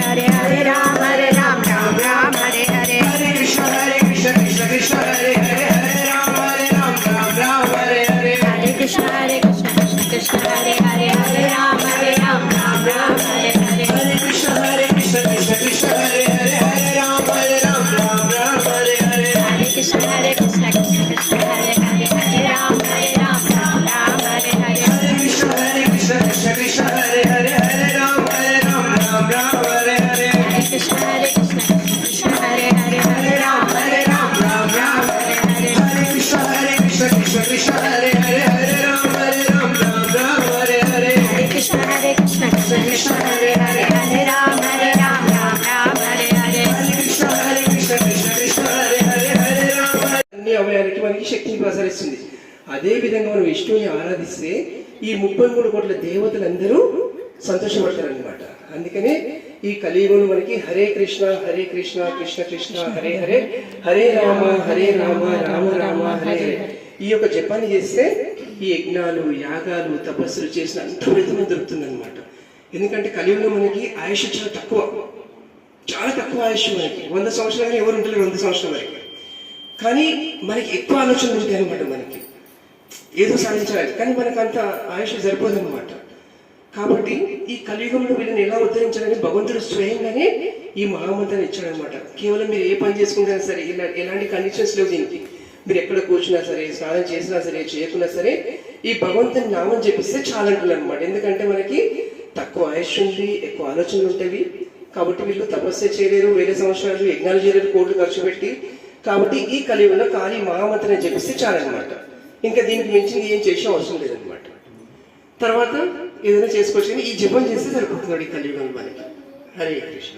हरे हरे हरे राम राम राम हरे हरे हरे कृष्ण कृष्ण कृष्ण हरे हरे हरे राम राम हरे हरे हरे कृष्ण कृष्ण कृष्ण हरे हरे हरे राम राम हरे हरे हरे कृष्ण कृष्ण कृष्ण हरे हरे हरे राम हरे हरे हरे कृष्ण कृष्ण कृष्ण हरे हरे हरे राम हरे हरे हरे कृष्ण कृष्ण कृष्ण हरे हरे हरे राम हरे हरे हरे कृष्ण कृष्ण कृष्ण हरे हरे हरे राम हरे हरे हरे कृष्ण कृष्ण कृष्ण हरे हरे हरे राम हरे हरे हरे कृष्ण कृष्ण कृष्ण हरे हरे हरे राम हरे हरे हरे कृष्ण कृष्ण कृष्ण हरे हरे राम అన్ని అవయానికి మనకి శక్తిని ప్రసారిస్తుంది. అదే విధంగా మనం విష్ణువుని ఆరాధిస్తే ఈ 33 కోట్ల దేవతలందరూ సంతోషపడతారన్నమాట. అందుకనే ఈ కలియుగంలో మనకి హరే కృష్ణ కృష్ణ కృష్ణ హరే హరే హరే రామ రామ రామ హరే హరే ఈ యొక్క జపాన్ని చేస్తే ఈ యజ్ఞాలు యాగాలు తపస్సులు చేసిన అంత ఫలితం దొరుకుతుందన్నమాట. ఎందుకంటే కలియుగంలో మనకి ఆయుష్ చాలా తక్కువ ఆయుష్ మనకి 100 సంవత్సరాలు ఎవరు ఉంటారు 100 సంవత్సరాల వరకు. కానీ మనకి ఎక్కువ ఆలోచనలు ఉంటాయి అనమాట. మనకి ఏదో సాధించాలి కానీ మనకు అంత ఆయుష్ సరిపోదు అనమాట. కాబట్టి ఈ కలియుగంలో వీళ్ళని ఎలా ఉద్ధరించాలని భగవంతుడు స్వయంగానే ఈ మహామంత్రాన్ని ఇచ్చాడనమాట. కేవలం మీరు ఏ పని చేసుకుంటున్నా సరే ఎలాంటి కండిషన్స్ లేవు దీనికి. మీరు ఎక్కడ కూర్చున్నా సరే స్నానం చేసినా సరే చేయకున్నా సరే ఈ భగవంతుని నామం చెప్పిస్తే చాలా అంటున్నారు అనమాట. ఎందుకంటే మనకి తక్కువ ఆయుష్ ఉంది, ఎక్కువ ఆలోచనలు ఉంటాయి. కాబట్టి వీళ్ళు తపస్సు చేయలేరు, 1000 సంవత్సరాలు యజ్ఞాలు చేయలేరు, కోట్లు ఖర్చు పెట్టి. కాబట్టి ఈ కలియుగంలో ఖాళీ మహామంత్రాన్ని చెప్పిస్తే చాలన్నమాట. ఇంకా దీనికి మించింది ఏం చేసే అవసరం లేదనమాట. తర్వాత ఏదైనా చేసుకోవచ్చు కానీ ఈ జపం చేస్తే సరిపోతున్నాడు ఈ కలియుగంలో మనకి. హరే కృష్ణ.